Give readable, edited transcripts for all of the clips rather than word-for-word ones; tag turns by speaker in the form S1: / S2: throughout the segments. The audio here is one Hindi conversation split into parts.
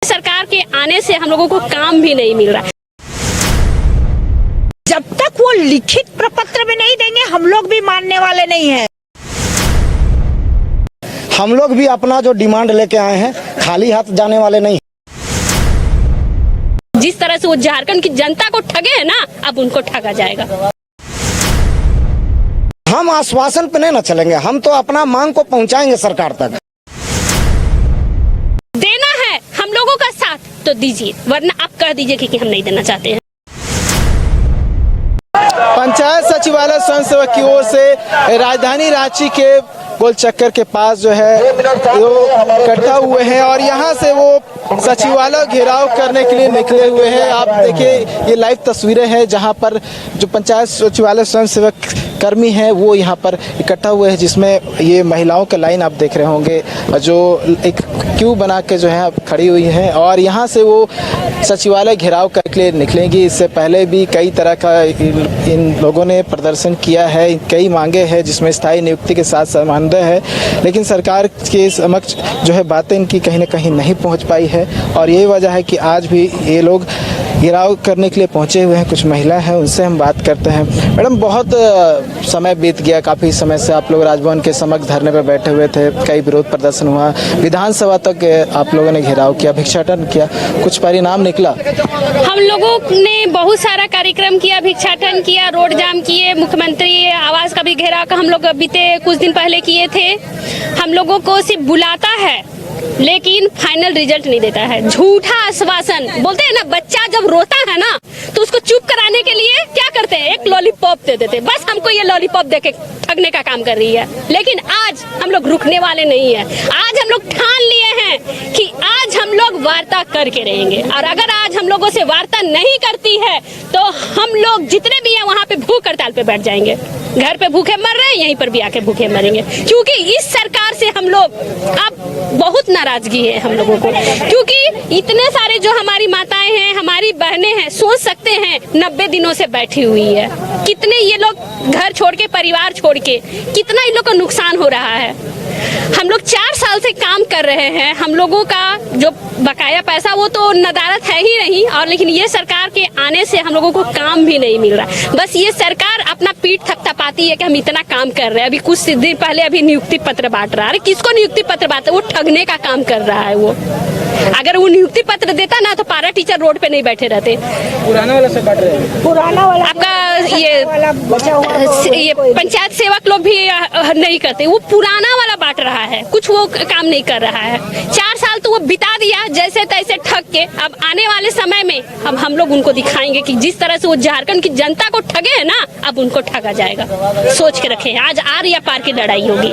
S1: सरकार के आने से हम लोगों को काम भी नहीं मिल रहा।
S2: जब तक वो लिखित प्रपत्र में नहीं देंगे हम लोग भी मानने वाले नहीं हैं।
S3: हम लोग भी अपना जो डिमांड लेके आए हैं खाली हाथ जाने वाले नहीं।
S1: जिस तरह से वो झारखंड की जनता को ठगे है ना, अब उनको ठगा जाएगा।
S3: हम आश्वासन पे नहीं ना चलेंगे, हम तो अपना मांग को पहुंचाएंगे सरकार तक।
S1: देना है हम लोगों का साथ तो दीजिए, वरना आप कह दीजिए कि हम नहीं देना चाहते हैं।
S4: पंचायत सचिवालय स्वयं सेवक की ओर से राजधानी रांची के गोल चक्कर के पास जो है वो इकट्ठा हुए हैं और यहाँ से वो सचिवालय घेराव करने के लिए निकले हुए हैं। आप देखिए ये लाइव तस्वीरें हैं जहाँ पर जो पंचायत सचिवालय स्वयं सेवक कर्मी हैं वो यहाँ पर इकट्ठा हुए हैं, जिसमें ये महिलाओं का लाइन आप देख रहे होंगे जो एक क्यू बना के जो है खड़ी हुई हैं और यहाँ से वो सचिवालय घेराव करने के लिए निकलेंगी। इससे पहले भी कई तरह का इन लोगों ने प्रदर्शन किया है, कई मांगे हैं जिसमें स्थायी नियुक्ति के साथ संबंध है, लेकिन सरकार के समक्ष जो है बातें इनकी कहीं ना कहीं नहीं पहुंच पाई है और यही वजह है कि आज भी ये लोग घेराव करने के लिए पहुंचे हुए हैं। कुछ महिलाएं हैं, उनसे हम बात करते हैं। मैडम, बहुत समय बीत गया, काफ़ी समय से आप लोग राजभवन के समक्ष धरने पर बैठे हुए थे, कई विरोध प्रदर्शन हुआ, विधानसभा तक आप लोगों ने घेराव किया, भिक्षाटन किया, कुछ परिणाम निकला?
S1: हम लोगों ने बहुत सारा कार्यक्रम किया, भिक्षाटन किया, रोड जाम किए, मुख्यमंत्री आवास का भी घेराव का हम लोग बीते कुछ दिन पहले किए थे। हम लोगों को सिर्फ बुलाता है लेकिन फाइनल रिजल्ट नहीं देता है। झूठा आश्वासन बोलते हैं ना, बच्चा जब रोता है ना तो उसको चुप कराने के लिए क्या करते हैं, एक लॉलीपॉप दे देते हैं। बस हमको ये लॉलीपॉप देके ठगने का काम कर रही है। लेकिन आज हम लोग रुकने वाले नहीं है। आज हम लोग ठान लिए हैं कि आज हम लोग वार्ता करके रहेंगे और अगर आज हम लोगों से वार्ता नहीं करती है तो हम लोग जितने भी हैं वहाँ पे भूख हड़ताल पे बैठ जाएंगे। घर पे भूखे मर रहे हैं, यहीं पर भी आके भूखे मरेंगे, क्योंकि इस सरकार से हम लोग अब बहुत नाराजगी है हम लोगों को। क्योंकि इतने सारे जो हमारी माताएं हैं, हमारी बहनें हैं, सोच सकते हैं 90 दिनों से बैठी हुई है। कितने ये लोग घर छोड़ के, परिवार छोड़ के, कितना इन लोग को नुकसान हो रहा है। हम लोग 4 साल से काम कर रहे हैं, हम लोगों का जो बकाया पैसा वो तो नदारत है ही नहीं, और लेकिन ये सरकार के आने से हम लोगों को काम भी नहीं मिल रहा। बस ये सरकार अपना पीठ थपथपाती है कि हम इतना काम कर रहे हैं। अभी कुछ दिन पहले अभी नियुक्ति पत्र बांट रहा है। अरे किसको नियुक्ति पत्र बांटे? वो ठगने का काम कर रहा है वो। अगर वो नियुक्ति पत्र देता ना तो पारा टीचर रोड पे नहीं बैठे रहते।
S4: पुराना वाला से बांट रहे हैं, पुराना वाला
S1: आपका ये पंचायत सेवक लोग भी नहीं करते, वो पुराना वाला बांट रहा है, कुछ वो काम नहीं कर रहा है। 4 साल तो वो बिता दिया जैसे तैसे ठग के। अब आने वाले समय में अब हम लोग उनको दिखाएंगे कि जिस तरह से वो झारखंड की जनता को ठगे है ना, अब उनको ठगा जाएगा। सोच के रखे, आज आर या पार की लड़ाई होगी।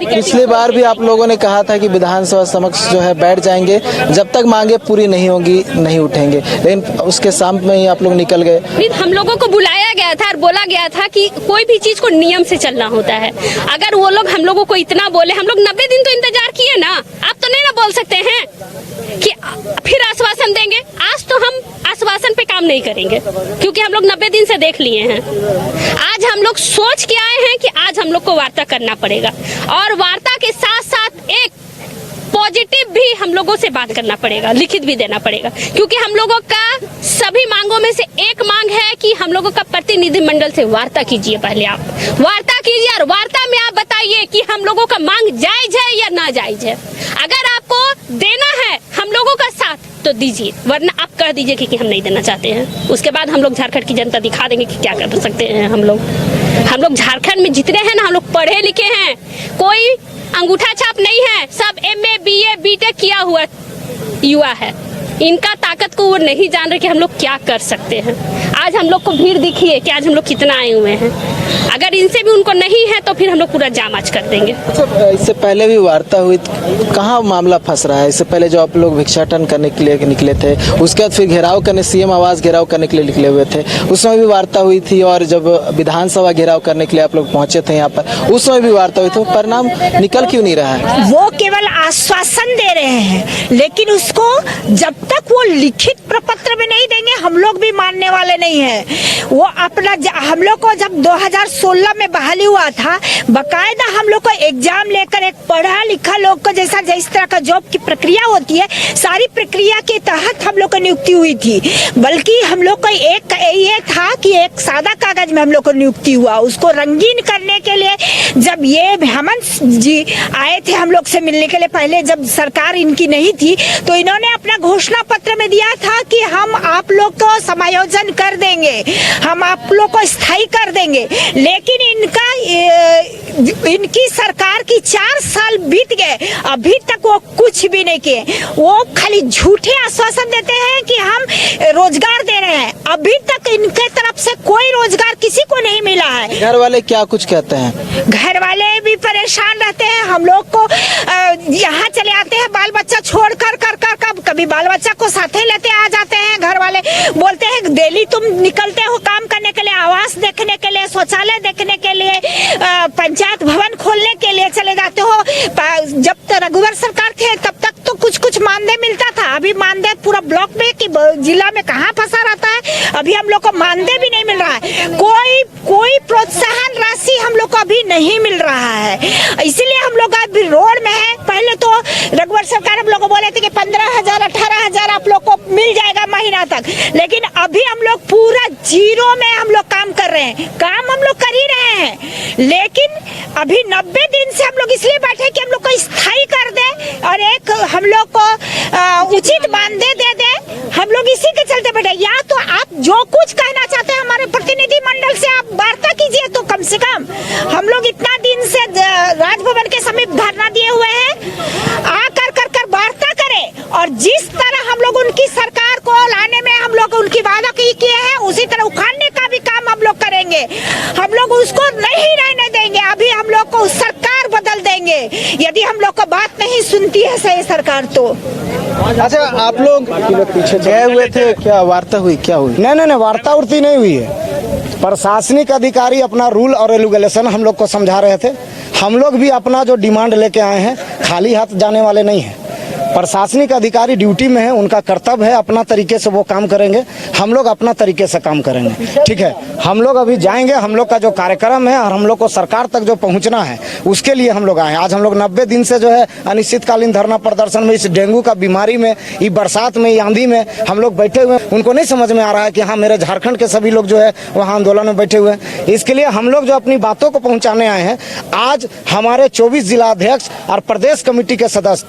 S4: पिछली बार भी आप लोगों ने कहा था कि विधानसभा समक्ष जो है बैठ जाएंगे, जब तक मांगे पूरी नहीं होंगी नहीं उठेंगे, लेकिन उसके सामने ही आप लोग निकल गए।
S1: हम लोगों को बुलाया गया था और बोला गया था कि कोई भी चीज को नियम से चलना होता है। अगर वो लोग हम लोगों को इतना बोले, हम लोग 90 दिन तो इंतजार किए ना, आप तो नहीं ना बोल सकते हैं कि फिर आश्वासन देंगे। आज तो हम आश्वासन पे काम नहीं करेंगे, क्योंकि हम लोग 90 दिन से देख लिए हैं। आज हम लोग सोच के आए हैं कि आज हम लोग को वार्ता करना पड़ेगा और वार्ता के साथ साथ एक पॉजिटिव भी हम लोगों से बात करना पड़ेगा, लिखित भी देना पड़ेगा, क्योंकि हम लोगों का सभी मांगों में से एक मांग है कि हम लोगों का प्रतिनिधि मंडल से वार्ता कीजिए। पहले आप वार्ता कीजिए और वार्ता में आप बताइए कि हम लोगों का मांग जायज है या ना जायज है। अगर आपको देना है हम लोगों का साथ तो दीजिए, वरना आप कह दीजिए कि हम नहीं देना चाहते हैं। उसके बाद हम लोग झारखंड की जनता दिखा देंगे कि क्या कर सकते हैं हम लोग झारखंड में जितने हैं ना, हम लोग पढ़े लिखे हैं, कोई अंगूठा छाप नहीं है, सब MA BA BTech किया हुआ युवा है। इनका ताकत को वो नहीं जान रहे कि हम लोग क्या कर सकते हैं। आज हम लोग को भीड़ दिखिए कि आज हम लोग कितना आए हुए हैं। अगर इनसे भी उनको नहीं है तो फिर हम लोग पूरा जाम आज कर देंगे।
S4: इससे पहले भी वार्ता हुई, कहाँ मामला फंस रहा है? इससे पहले जो आप लोग भिक्षाटन करने के लिए निकले थे, उसके बाद फिर घेराव करने, CM आवास घेराव करने के लिए निकले हुए थे, उस समय भी वार्ता हुई थी, और जब विधानसभा घेराव करने के लिए आप लोग पहुंचे थे यहाँ पर, उस समय भी वार्ता हुई थी। परिणाम निकल क्यों नहीं रहा है?
S2: वो केवल आश्वासन दे रहे हैं, लेकिन उसको जब तक वो लिखित प्रपत्र में नहीं देंगे हम लोग भी मानने वाले नहीं हैं। वो अपना हम लोग को जब 2016 में बहाली हुआ था, बकायदा हम लोग को एग्जाम लेकर एक पढ़ा लिखा लोग को जैसा जिस तरह का जॉब की प्रक्रिया होती है, सारी प्रक्रिया के तहत हम लोग को नियुक्ति हुई थी। बल्कि हम लोग को एक ये था कि एक सादा कागज में हम लोग को नियुक्ति हुआ, उसको रंगीन करने के लिए जब ये हेमंत जी आए थे हम लोग से मिलने के लिए, पहले जब सरकार इनकी नहीं थी, तो इन्होंने अपना घोषणा पत्र में दिया था कि हम आप लोग को समायोजन कर देंगे, हम आप लोग को स्थायी कर देंगे। लेकिन इनकी सरकार की 4 साल बीत गए, अभी तक वो कुछ भी नहीं किए। वो खाली झूठे आश्वासन देते हैं कि हम रोजगार दे रहे हैं, अभी तक इनके तरफ से कोई रोजगार किसी को नहीं मिला है।
S4: घर वाले क्या कुछ कहते हैं?
S2: घर वाले भी परेशान रहते हैं, हम लोग को यहाँ चले आते हैं बाल बच्चा छोड़ कर कभी बाल बच्चा को साथे लेते आ जाते हैं। घर वाले बोलते हैं डेली तुम निकलते हो काम करने के लिए, आवास देखने के लिए, शौचालय देखने के लिए, पंचायत भवन खोलने के लिए चले जाते हो। जब तक रघुवर सरकार थे तब तक तो कुछ मानदेय मिलता था, अभी मानदेय पूरा ब्लॉक में कि जिला में कहाँ फंसा रहता है, अभी हम लोग को मानदेय भी नहीं मिल रहा है। कोई प्रोत्साहन राशि हम लोग को अभी नहीं मिल रहा है, इसीलिए हम लोग अभी रोड में है। पहले तो रघुवर सरकार हम लोग को बोले थे कि 15,000 18,000 आप लोग को मिल जाएगा महीना तक, लेकिन अभी हम लोग पूरा जीरो में हम लोग काम कर रहे हैं। काम हम लोग कर ही रहे हैं, लेकिन अभी 90 दिन से हम लोग इसलिए बैठे कि हम लोग को स्थायी कर दे और एक हम लोग को उचित मानदेय दे दे। हम लोग इसी के चलते बैठे। या तो आप जो कुछ कहना चाहते हैं हमारे प्रतिनिधि मंडल से आप वार्ता कीजिए, तो कम से कम हम लोग इतना दिन से राजभवन के समीप धरना दिए हुए हैं, आकर कर वार्ता करें। और जिस तरह हम लोग उनकी सरकार को लाने में हम लोग उनकी वादा किए हैं, उसी तरह उखाड़ने का भी काम हम लोग करेंगे। हम लोग उसको नहीं रहने देंगे, अभी हम लोग को सरकार बदल देंगे यदि हम लोग को बात नहीं सुनती है सही सरकार तो।
S4: अच्छा, आप लोग पीछे गए हुए थे, क्या वार्ता हुई, क्या हुई?
S3: नहीं, वार्ता उर्ती नहीं हुई है। प्रशासनिक अधिकारी अपना रूल और रेगुलेशन हम लोग को समझा रहे थे। हम लोग भी अपना जो डिमांड लेके आए हैं, खाली हाथ जाने वाले नहीं हैं। प्रशासनिक अधिकारी ड्यूटी में है, उनका कर्तव्य है, अपना तरीके से वो काम करेंगे, हम लोग अपना तरीके से काम करेंगे। ठीक है, हम लोग अभी जाएंगे, हम लोग का जो कार्यक्रम है और हम लोग को सरकार तक जो पहुंचना है उसके लिए हम लोग आए हैं। आज हम लोग 90 दिन से जो है अनिश्चितकालीन धरना प्रदर्शन में, इस डेंगू का बीमारी में, ये बरसात में, ये आंधी में हम लोग बैठे हुए हैं। उनको नहीं समझ में आ रहा है कि हाँ मेरे झारखंड के सभी लोग जो है वहाँ आंदोलन में बैठे हुए हैं। इसके लिए हम लोग जो अपनी बातों को पहुँचाने आए हैं, आज हमारे 24 जिलाध्यक्ष और प्रदेश कमेटी के सदस्य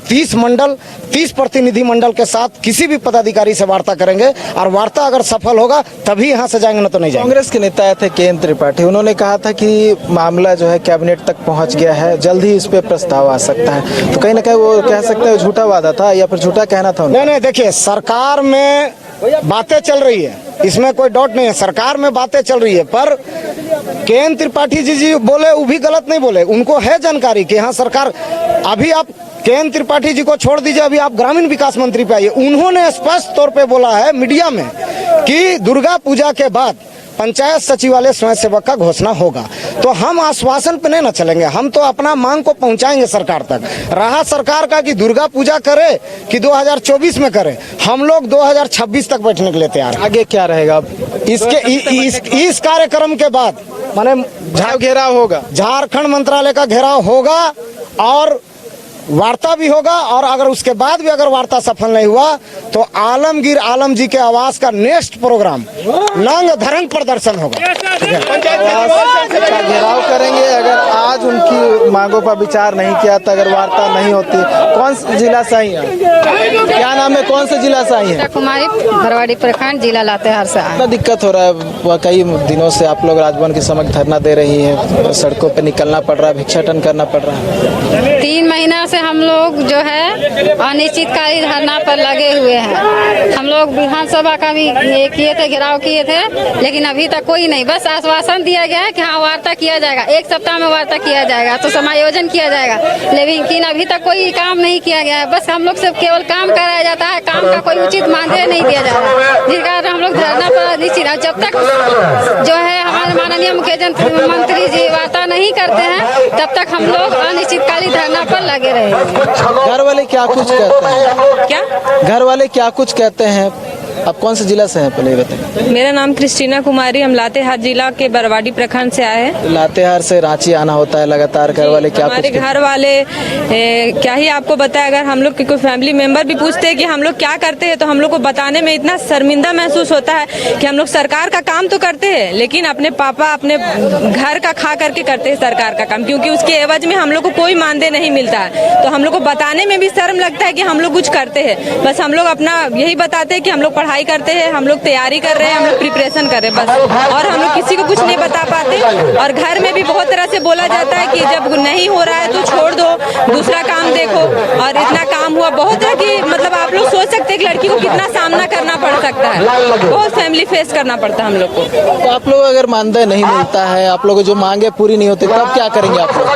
S3: 30 प्रतिनिधि मंडल के साथ किसी भी पदाधिकारी से वार्ता करेंगे और वार्ता अगर सफल होगा तभी यहाँ से जाएंगे, ना तो नहीं जाएंगे।
S4: कांग्रेस के नेता थे केएन त्रिपाठी, उन्होंने कहा था कि मामला जो है कैबिनेट तक पहुंच गया है, जल्द ही इस पे प्रस्ताव आ सकता है, तो कहीं ना कहीं वो कह सकते हैं झूठा वादा था या फिर झूठा कहना था?
S3: नहीं, देखिए सरकार में बातें चल रही है, इसमें कोई डाउट नहीं है, सरकार में बातें चल रही है, पर केएन त्रिपाठी जी बोले वो भी गलत नहीं बोले। उनको है जानकारी कि हाँ सरकार, अभी आप केएन त्रिपाठी जी को छोड़ दीजिए, अभी आप ग्रामीण विकास मंत्री पे आइए। उन्होंने स्पष्ट तौर पे बोला है मीडिया में कि दुर्गा पूजा के बाद पंचायत सचिवालय स्वयंसेवक का घोषणा होगा। तो हम आश्वासन पे नहीं ना चलेंगे, हम तो अपना मांग को पहुंचाएंगे सरकार तक। रहा सरकार का कि दुर्गा पूजा करे कि 2024 में करे, हम लोग 2026 तक बैठने के लिए तैयार हैं।
S4: आगे क्या रहेगा
S3: इस कार्यक्रम के बाद? माने
S4: घेराव होगा,
S3: झारखंड मंत्रालय का घेराव होगा और वार्ता भी होगा, और अगर उसके बाद भी अगर वार्ता सफल नहीं हुआ तो आलमगीर आलम जी के आवास का नेक्स्ट प्रोग्राम नंग धरंग प्रदर्शन होगा।
S4: घेराव करेंगे अगर आज उनकी मांगों पर विचार नहीं किया तो, अगर वार्ता नहीं होती। कौन सा जिला से आई है, क्या नाम है, कौन से जिला से आई है?
S5: कुमारी, बरवाड़ी प्रखंड, जिला लातेहार से आए।
S4: कितना दिक्कत हो रहा है? कई दिनों से आप लोग राजभवन के समक्ष धरना दे रही हैं, सड़कों पे निकलना पड़ रहा है, भिक्षाटन करना पड़ रहा है।
S5: 3 महीना से हम लोग जो है अनिश्चितकालीन धरना पर लगे हुए हैं। हम लोग विधानसभा का भी ये किए थे, घेराव किए थे, लेकिन अभी तक कोई नहीं। बस आश्वासन दिया गया है कि हाँ वार्ता किया जाएगा, 1 सप्ताह में वार्ता किया जाएगा, तो समायोजन किया जाएगा, लेकिन अभी तक कोई काम नहीं किया गया है। बस हम लोग से केवल काम कराया जाता है, काम का कोई उचित मानदेय नहीं दिया जा रहा, जिस कारण हम लोग धरना पर अनिश्चित। जब तक जो है हमारे माननीय मुख्यमंत्री जी वार्ता नहीं करते हैं तब तक हम लोग अनिश्चितकालीन धरना पर लगे रहे।
S4: घर वाले क्या कुछ कहते हैं?
S5: क्या
S4: घर वाले क्या कुछ कहते हैं? आप कौन से जिला से हैं पहले ये बताएं?
S6: मेरा नाम क्रिस्टीना कुमारी, हम लातेहार जिला के बरवाडी प्रखंड से आए हैं।
S4: लातेहार से रांची आना होता है लगातार, घर वाले क्या
S6: हमारे
S4: कुछ
S6: घर वाले क्या ही आपको बताया, अगर हम लोग के कोई फैमिली मेंबर भी पूछते हैं कि हम लोग क्या करते हैं तो हम लोग को बताने में इतना शर्मिंदा महसूस होता है कि हम लोग सरकार का काम तो करते हैं लेकिन अपने पापा अपने घर का खा करके करते हैं सरकार का काम, क्योंकि उसके एवज में हम लोग को कोई मानदेय नहीं मिलता है। तो हम लोग को बताने में भी शर्म लगता है कि हम लोग कुछ करते हैं। बस हम लोग अपना यही बताते हैं कि हम लोग पढ़ाई करते हैं, हम लोग तैयारी कर रहे हैं, हम लोग प्रिपरेशन कर रहे हैं बस, और हम लोग किसी को कुछ नहीं बता पाते। और घर में भी बहुत तरह से बोला जाता है कि जब नहीं हो रहा है तो छोड़ दो, दूसरा काम देखो, और इतना काम हुआ बहुत तरह की, मतलब आप लोग सोच सकते हैं कि लड़की को कितना सामना करना पड़ सकता है, बहुत फैमिली फेस करना पड़ता है हम लोग को।
S4: तो आप लोग अगर मानदेय नहीं मिलता है, आप लोग जो मांगे पूरी नहीं होती, तब क्या करेंगे आप लोग?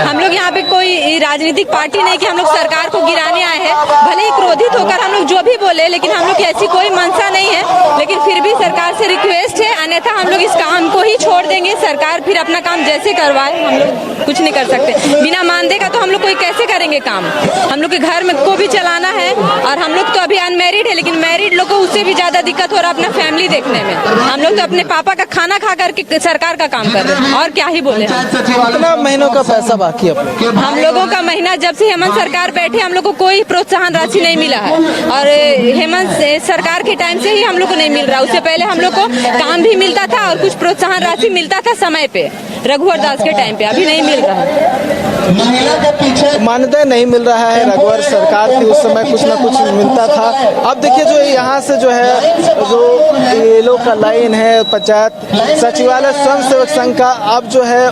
S6: हम लोग यहाँ पे कोई राजनीतिक पार्टी नहीं कि हम लोग सरकार को गिराने आए हैं, भले ही क्रोधित होकर हम लोग जो भी बोले, लेकिन हम लोग की ऐसी कोई मंशा नहीं है। लेकिन फिर भी सरकार से रिक्वेस्ट है, अन्यथा हम लोग इस काम को ही छोड़ देंगे। सरकार फिर अपना काम जैसे करवाए, हम लोग कुछ नहीं कर सकते। बिना मानदेय का तो हम लोग कोई कैसे करेंगे काम? हम लोग के घर में को भी चलाना है, और हम लोग तो अभी अनमैरिड है, लेकिन मैरिड लोग को उससे भी ज्यादा दिक्कत हो रहा है अपना फैमिली देखने में। हम लोग तो अपने पापा का खाना खा करके सरकार का काम कर रहे हैं, और क्या ही बोले हम।
S4: कितना महीनों का पैसा बाकी है आप लोग?
S6: हम लोगों का महीना जब से हेमंत सरकार बैठे हम लोग को कोई प्रोत्साहन राशि नहीं मिला है, और हेमंत सरकार के टाइम से ही हम लोग को नहीं मिल रहा। उससे पहले हम लोग को काम भी मिलता था और कुछ प्रोत्साहन राशि मिलता था समय पे, रघुवर दास के टाइम पे। अभी नहीं मिल रहा है।
S4: मानदेय नहीं मिल रहा है। रघुवर सरकार थी उस समय कुछ ना कुछ मिलता था। अब देखिए जो यहाँ से जो है जो ये लोग का लाइन है पंचायत सचिवालय स्वयं सेवक संघ का, अब जो है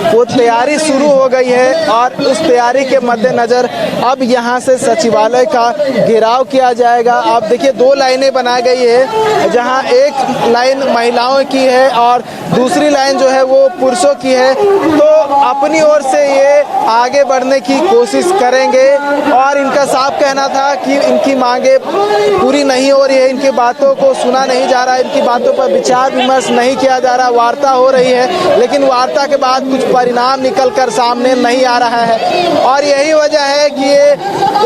S4: वो तैयारी शुरू हो गई है, और उस तैयारी के मद्देनजर अब यहाँ से सचिवालय का घेराव किया जाएगा। आप देखिए 2 लाइनें बनाई गई है, जहाँ एक लाइन महिलाओं की है और दूसरी लाइन जो है वो पुरुषों की है। तो अपनी ओर से ये आगे बढ़ने की कोशिश करेंगे, और इनका साफ कहना था कि इनकी मांगे पूरी नहीं हो रही है, इनकी बातों को सुना नहीं जा रहा है, इनकी बातों पर विचार विमर्श नहीं किया जा रहा। वार्ता हो रही है, लेकिन वार्ता के बाद कुछ परिणाम निकलकर सामने नहीं आ रहा है, और यही वजह है कि ये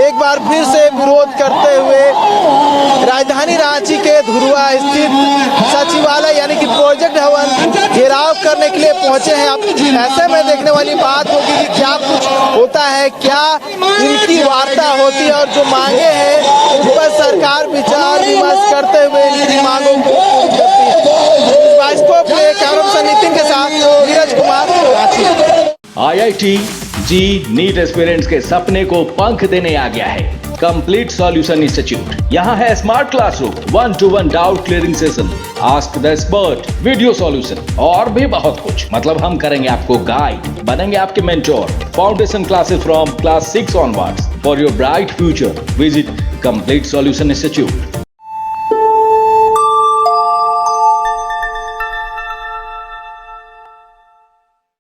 S4: एक बार फिर से विरोध करते हुए राजधानी रांची के धुरुआ स्थित सचिवालय यानी कि प्रोजेक्ट भवन घेराव करने के लिए पहुंचे हैं। अब ऐसे में देखने वाली बात होगी कि क्या कुछ होता है, क्या इनकी वार्ता होती है, और जो मांगे हैं उस पर सरकार विचार विमर्श करते हुए इनकी मांगों को पूरी करती है। बाइस्कोप के कैमरा नितिन के साथ नीरज कुमार, रांची।
S7: IIT जी नीट एस्पिरेंट्स के सपने को पंख देने आ गया है कंप्लीट सॉल्यूशन इंस्टीट्यूट। यहाँ है smart classroom, 1-to-1 doubt clearing session, ask the expert, video solution और भी बहुत कुछ। मतलब हम करेंगे आपको गाइड, बनेंगे आपके mentor. Foundation classes from class 6 onwards for your bright future. Visit complete solution institute.